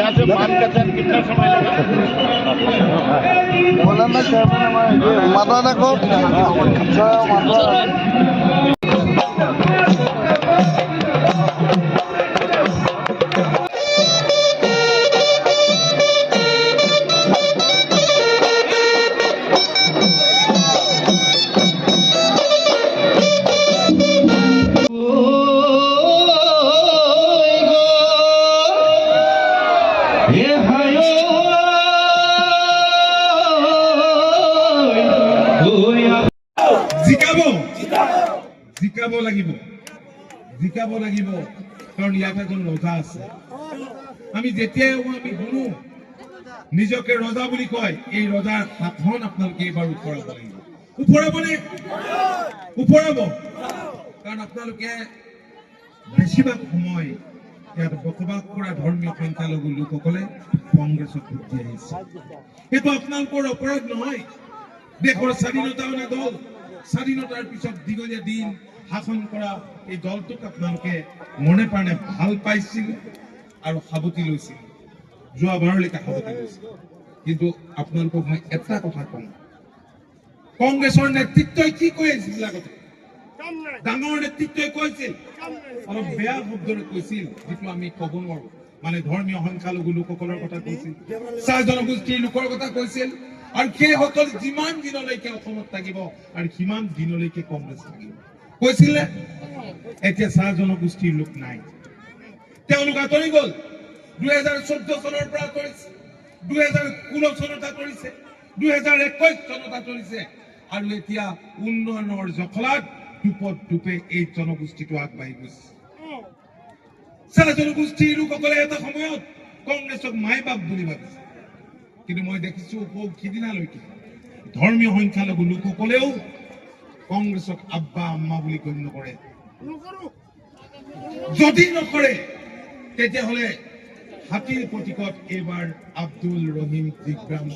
यहाँ से मानकाछर कितना समय लगा? मौलाना मादाना को জিকাব লাগিব কারণ ইয়াত এখন রজা আছে আমি যেতিয়াই আমি শুনো নিজকে রজা বুলি কয় এই রজার হাতখন আপনাদেরকে এবার উপরাব লাগিব উপরাবনে উপরাব কারণ আপনাদেরকে বেশিরভাগ সময় ইয়াত বসবাস করা ধর্মীয় সংখ্যালঘু লোকসকলে কংগ্রেসত ভোট দি আহিছে কিন্তু আপনাদের অপরাধ নহয় দেশৰ স্বাধীনতা দল স্বাধীনতার পিছত দীঘলীয়া দিন শাসন করা এই দলটোক আপনাদেরকে মনে প্রাণে ভাল পাইছিল আর সাবতি লৈছিল যোৱাবাৰলৈকে সাবতি লৈছিল কিন্তু আপনাদেৰক মই এটা কথা কম কংগ্ৰেসেৰ নেতৃত্বই কি কৈ আছিল আগতে ডাঙৰ নেতৃত্বই কৈছিল অলপ বেয়া শব্দৰে কৈছিল যেটো আমি ক'ব নোৱাৰো মানে ধৰ্মীয় সংখ্যালঘু লোকসকলৰ কথা কৈছিল চাহ জনগোষ্ঠীৰ লোকৰ কথা কৈছিল আৰু সেইসকল যিমান দিনলৈকে অসমত থাকিব আৰু সিমান দিনলৈকে কংগ্ৰেছ থাকিব কৈছিল এতিয়া চাহ জনগোষ্ঠীৰ লোক নাই তেওঁলোক আঁতৰি গ'ল 2014 চনৰ পৰা কৰিছে 2016 চনত কৰিছে 2021 চনত কৰিছে আৰু এতিয়া উন্নয়নৰ জখলাত দুপে এই জনগোষ্ঠীটো আগবাঢ়ি গৈছে চাহ জনগোষ্ঠীৰ লোকসকলে এটা সময়ত কংগ্ৰেছক মাই বাপ বুলি ভাবিছে কিন্তু মই দেখিছো সিদিনালৈকে ধৰ্মীয় সংখ্যালঘু লোকসকলেও কংগ্রেসক আব্বা আম্মা বলে গণ্য করে যদি নকরে তেতিয়াহলে হাতির প্রতীকত এবার আব্দুল রহিম জিগ্রাম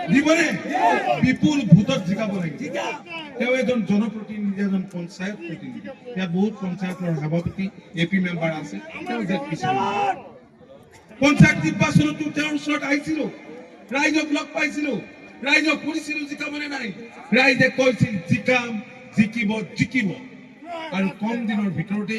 দিবনে বিপুল ভোটত জিকাব লাগে এজন জনপ্রতিনিধি এজন পঞ্চায়েত প্রতিনিধি বহুত পঞ্চায়েতৰ সভাপতি এপি মেম্বাৰ আছে পঞ্চায়েত নিৰ্বাচনতো ওচৰত আহিছিল ৰাইজক লগ পাইছিল ৰাইজক শুনিছিল জিকাবনে নাই ৰাইজে কৈছিল জিকাম জিকিব আৰু কম দিনৰ ভিতৰতে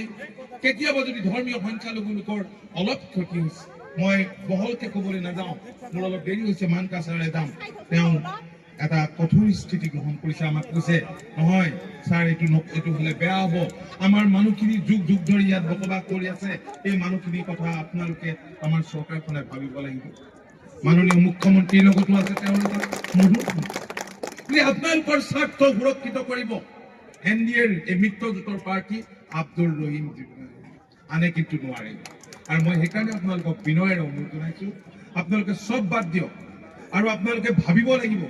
কেতিয়াবা যদি ধৰ্মীয় সংখ্যালঘু লোকৰ অলপ ক্ষতি হৈছে মই বহলকে ক'বলৈ নাযাওঁ মোৰ অলপ দেৰি হৈছে মানকাছাৰলৈ যাম তেওঁ এটা কঠোৰ স্থিতি গ্ৰহণ কৰিছে আমাক কৈছে নহয় ছাৰ এইটো হলে বেয়া হ'ব আমাৰ মানুহখিনি যুগ ধৰি ইয়াত বসবাস কৰি আছে এই মানুহখিনিৰ কথা আপোনালোকে আমাৰ চৰকাৰখনে ভাবিব লাগিব মাননীয় মুখ্যমন্ত্ৰীৰ লগতো আছে আপনাৰ স্বাৰ্থ সুৰক্ষিত কৰব এনডিএৰ এই মিত্ৰজোঁটৰ পাৰ্টি আব্দুল ৰহিম আনে কিন্তু নোৱাৰে আৰ মই সেইকাৰণে আপোনালোকক বিনয়েৰে অনুৰোধ জনাইছো আপোনালোকে সব বাদ দিয়ক আৰু আপোনালোকে ভাবিব লাগিব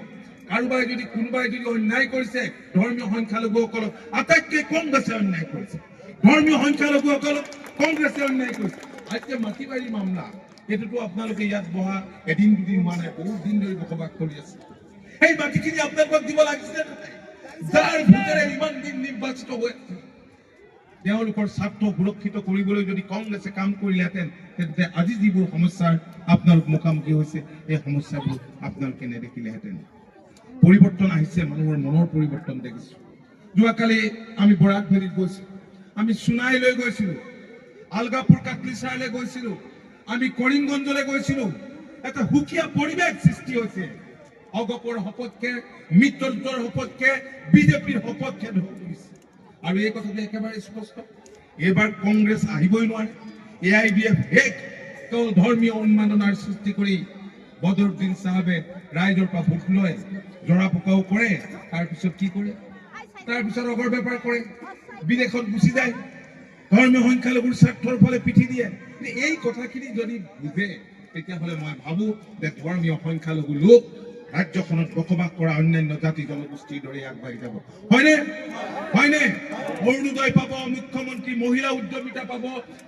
কাৰোবাই যদি কোনোবাই যদি অন্যায় কৰিছে ধৰ্মীয় সংখ্যালঘুসকলক আটাইতকৈ কংগ্ৰেছে অন্যায় কৰিছে ধৰ্মীয় সংখ্যালঘুসকলক কংগ্ৰেছে অন্যায় কৰিছে আজকে মাটিবাৰী মামলা এটোতো আপোনালোকে ইয়াত বহা এদিন দুদিন হোৱা নাই বহুত দিন ধৰি বসবাস কৰি আছে এই মাটিখিনি আপোনালোকক দিব লাগিছে যাৰ ভিতৰে ইমান দিন নিৰ্বাচিত হৈ তেওঁলোকৰ স্বাৰ্থ সুৰক্ষিত কৰিবলৈ যদি কংগ্ৰেছে কাম কৰিলেহেঁতেন তেন্তে আজি যিবোৰ সমস্যাৰ আপোনালোক মুখামুখি হৈছে এই সমস্যাবোৰ আপোনালোকে নেদেখিলেহেঁতেন পৰিৱৰ্তন আহিছে মানুহৰ মনৰ পৰিৱৰ্তন দেখিছো যোৱাকালি আমি বৰাক ভেলীত গৈছো আমি সোণাইলৈ গৈছিলো আলগাপুৰ কাটলিচাৰলৈ গৈছিলো আমি কৰিমগঞ্জলৈ গৈছিলো এটা হুকিয়া পৰিৱেশ সৃষ্টি হৈছে অগপৰ সপক্ষে মিত্ৰজোঁটৰ সপক্ষে বিজেপিৰ সপক্ষে ধৰিছে আৰু এই কথাটো একেবাৰে স্পষ্ট এবাৰ কংগ্ৰেছ আহিবই নোৱাৰে এআইডিএফ এক কেৱল ধৰ্মীয় উন্মাদনাৰ সৃষ্টি কৰি বদৰুদ্দিন সাহেবে ৰাইজৰ পৰা ভোট লয় জৰা পকাও কৰে তাৰপিছত কি কৰে তাৰপিছত অগৰ বেপাৰ কৰে বিদেশত গুচি যায় ধৰ্মীয় সংখ্যালঘুৰ স্বাৰ্থৰ ফালে পিঠি দিয়ে এই কথাখিনি যদি বুঝে তেতিয়াহ'লে মই ভাবো যে ধৰ্মীয় সংখ্যালঘু লোক ৰাজ্যখনত বসবাস কৰা অন্যান্য জাতি জনগোষ্ঠীৰ দৰে আগবাঢ়ি যাব হয়নে অৰুণোদয় পাব মুখ্যমন্ত্ৰী মহিলা উদ্যমিতা পাব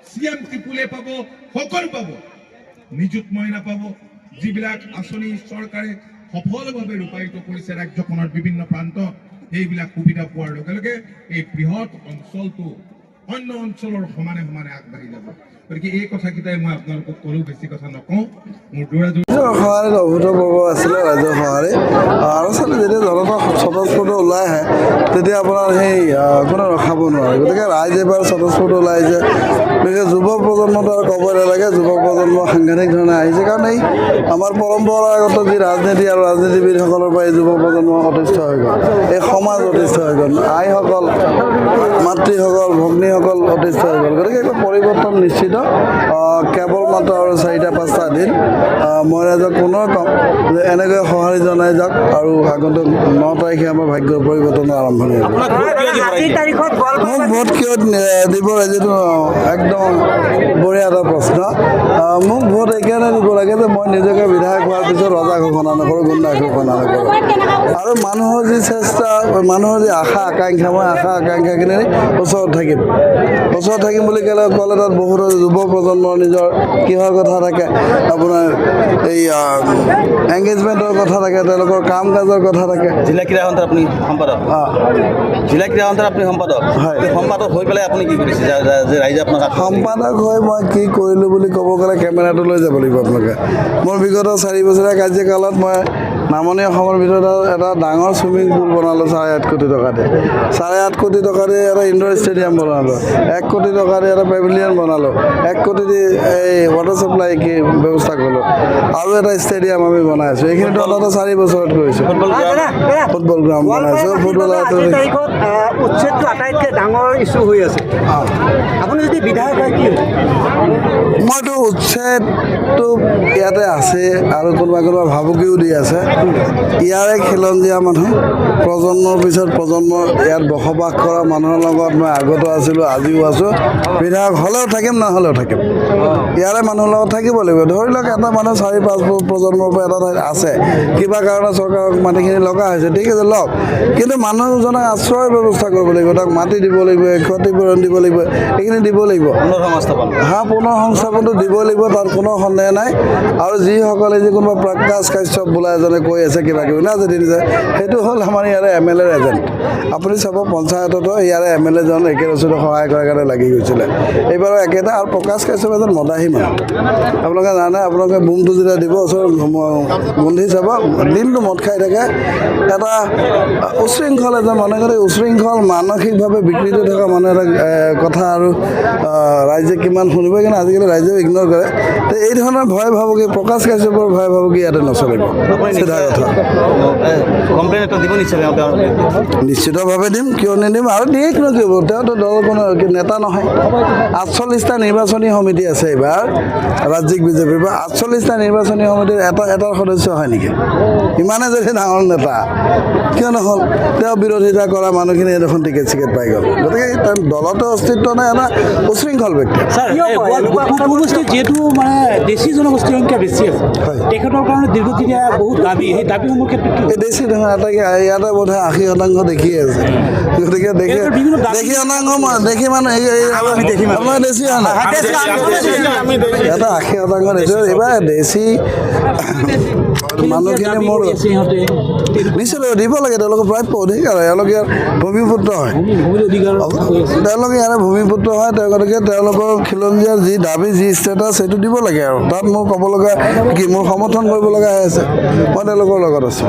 সিএম ত্ৰিপুলে পাব সকলো পাব নিযুত মইনা পাব যিবিলাক আঁচনি চৰকাৰে সফলভাৱে ৰূপায়িত কৰিছে ৰাজ্যখনৰ বিভিন্ন প্ৰান্তত এইবিলাক সুবিধা পোৱাৰ লগে লগে এই বৃহৎ অঞ্চলটো অন্য অঞ্চলৰ সমানে সমানে আগবাঢ়ি যাব গতিকে এই কথাকেইটাই মই আপোনালোকক ক'লোঁ, বেছি কথা নকওঁ। মোৰ দৌৰা সঁহাৰিত অভূতপূৰ্ব আছিলে ৰাইজৰ সঁহাৰি। আৰু আচলতে যেতিয়া জনতা স্বতঃস্ফূৰ্ত ওলাই আহে তেতিয়া আপোনাৰ সেই কোনো ৰখাব নোৱাৰে। গতিকে ৰাইজ এবাৰ স্বতঃস্ফূৰ্ত ওলাই আহিছে, গতিকে যুৱ প্ৰজন্মটো আৰু ক'ব নালাগে, যুৱ প্ৰজন্ম সাংঘাতিক ধৰণে আহিছে। কাৰণ এই আমাৰ পৰম্পৰাগত যি ৰাজনীতি আৰু ৰাজনীতিবিদসকলৰ পৰা এই যুৱ প্ৰজন্ম অতিষ্ঠ হৈ গ'ল, এই সমাজ অতিষ্ঠ হৈ গ'ল, আইসকল, মাতৃসকল, ভগ্নীসকল অতিষ্ঠ হৈ গ'ল। গতিকে এইটো পৰিৱৰ্তন নিশ্চিত। কেৱল মাত্ৰ আৰু ৪-৫টা দিন মই ৰাইজক পুনৰ ক'ম যে এনেকৈ সঁহাৰি জনাই যাওক আৰু আগন্তুক ৯ তাৰিখে আমাৰ ভাগ্যৰ পৰিৱৰ্তনৰ আৰম্ভণি হ'ব। মোক ভোট কিয় দিব ৰাইজেতো একদম বঢ়িয়া এটা প্ৰশ্ন। মোক ভোট এইকাৰণে দিব লাগে যে মই নিজকে বিধায়ক হোৱাৰ পিছত ৰজা ঘোষণা নকৰোঁ, গুণ্ডা ঘোষণা নকৰোঁ। আৰু মানুহৰ যি চেষ্টা, মানুহৰ যি আশা আকাংক্ষা, মই আশা আকাংক্ষাখিনি ওচৰত থাকিম বুলি ক'লে তাত বহুতো যুৱ প্ৰজন্মৰ নিজৰ কিহৰ কথা থাকে, আপোনাৰ এই এংগেজমেণ্টৰ কথা থাকে, তেওঁলোকৰ কাম কাজৰ কথা থাকে। জিলা ক্ৰীড়া সন্থাৰ আপুনি সম্পাদক, জিলা ক্ৰীড়া সন্থাৰ আপুনি সম্পাদক, হয়। সম্পাদক হৈ পেলাই আপুনি কি কৰিছে যে ৰাইজে আপোনাক সম্পাদক হৈ মই কি কৰিলোঁ বুলি ক'ব গ'লে কেমেৰাটো লৈ যাব লাগিব আপোনালোকে। মোৰ বিগত 4 বছৰীয়া কাৰ্যকালত মই নামনি অসমৰ ভিতৰত এটা ডাঙৰ চুইমিং পুল বনালোঁ 8.5 কোটি টকা দি। 8.5 কোটি টকা দি এটা ইনডোৰ ষ্টেডিয়াম বনালোঁ, 1 কোটি টকা দি এটা পেভিলিয়ন বনালোঁ, 1 কোটি দি এই ৱাটাৰ চাপ্লাই ব্যৱস্থা কৰিলোঁ, আৰু এটা ষ্টেডিয়াম আমি বনাই আছোঁ। এইখিনিতো অন্ততঃ 4 বছৰত কৰিছোঁ। ফুটবল গ্ৰাউণ্ড বনাইছোঁ। উচ্ছেদটো আটাইতকৈ ডাঙৰ ইছ্যু হৈ আছে। আপুনি যদি বিধায়ক হয় কি মইতো উচ্ছেদটো ইয়াতে আছে আৰু কোনোবা ভাবুকিও দি আছে। ইয়াৰে খিলঞ্জীয়া মানুহ, প্ৰজন্মৰ পিছত প্ৰজন্ম ইয়াত বসবাস কৰা মানুহৰ লগত মই আগতো আছিলোঁ, আজিও আছোঁ। বিধায়ক হ'লেও থাকিম, নহ'লেও থাকিম। ইয়াৰে মানুহৰ লগত থাকিব লাগিব। ধৰি লওক এটা মানুহ 4-5 প্ৰজন্মৰ পৰা এটা ঠাইত আছে, কিবা কাৰণত চৰকাৰক মাটিখিনি লগা হৈছে, ঠিক আছে লওক, কিন্তু মানুহজনক আশ্ৰয়ৰ ব্যৱস্থা কৰিব লাগিব, তাক মাটি দিব লাগিব, ক্ষতিপূৰণ দিব লাগিব, এইখিনি দিব লাগিব। পুনৰ সংস্থাপনটো দিব লাগিব, তাত কোনো সন্দেহ নাই। আৰু যিসকলে কোনোবা প্ৰকাশ কাশ্যপ বোলা এজনে কৈ আছে কিবা কিবি না যদি দিছে, সেইটো হ'ল আমাৰ ইয়াৰে MLA এজেণ্ট। আপুনি চাব পঞ্চায়ততো ইয়াৰে MLA জন একে ৰচুতে সহায় কৰাৰ কাৰণে লাগি গৈছিলে। এইবাৰো একেটা। আৰু প্ৰকাশ কাশ্যপ এজন মদাহী মানুহ, আপোনালোকে জানে। আপোনালোকে বুমটো যেতিয়া দিব ওচৰত গোন্ধি চাব, দিনটো মদ খাই থাকে। এটা উশৃংখল এজন মানুহ, উশৃংখল মানসিকভাৱে বিকৃত থকা মানুহ এটা কথা আৰু ৰাইজে কিমান শুনিব, কিন্তু আজিকালি ৰাইজেও ইগন'ৰ কৰে। তো এই ধৰণৰ ভয় ভাবুকি, প্ৰকাশ কাশ্যপৰ ভয় ভাবুকি ইয়াতে নচলিব। চিধা কথা। কমপ্লেইন এটা দিব নিশ্চিতভাৱে দিম, কিয় নিদিম। আৰু দিয়ে কিয় কৰিব, তেওঁতো দলৰ কোনো নেতা নহয়। 48টা নিৰ্বাচনী সমিতি আছে এইবাৰ ৰাজ্যিক বিজেপিৰ পৰা। 48টা নিৰ্বাচনী সমিতিৰ এটা সদস্য হয় নেকি? ইমানে যদি ডাঙৰ নেতা, কিয় নহ'ল? তেওঁ বিৰোধিতা কৰা মানুহখিনি দেখোন টিকেট পাই গ'ল। গতিকে দলতো অস্তিত্ব নাই, এটা উশৃংখল ব্যক্তি। যিহেতু মানে দেশী জনগোষ্ঠীৰ সংখ্যা বেছি আছে, তেখেতৰ কাৰণে দীৰ্ঘদিনীয়া বহুত দাবী, সেই দাবীসমূহৰ ক্ষেত্ৰত এই দেশী নহয়, ইয়াতে বোধহয় 80% দেখিয়ে আছে। গতিকে দেখি মানুহ আপোনাৰ দেশী হয় নাই, ইয়াতে 80% দেশী। এইবাৰ দেশী মানুহখিনি মোৰ নিশ্চয় দিব লাগে, তেওঁলোকৰ প্ৰাপ্য অধিকাৰ হয়। এওঁলোকে ইয়াৰ ভূমিপুত্ৰ হয়, তেওঁলোকে ইয়াৰে ভূমিপুত্ৰ হয়। গতিকে তেওঁলোকৰ খিলঞ্জীয়াৰ যি দাবী, যি ষ্টেটাছ, সেইটো দিব লাগে। আৰু তাত মোৰ ক'ব লগা কি, মোৰ সমৰ্থন কৰিব লগা হৈ আছে, মই তেওঁলোকৰ লগত আছোঁ।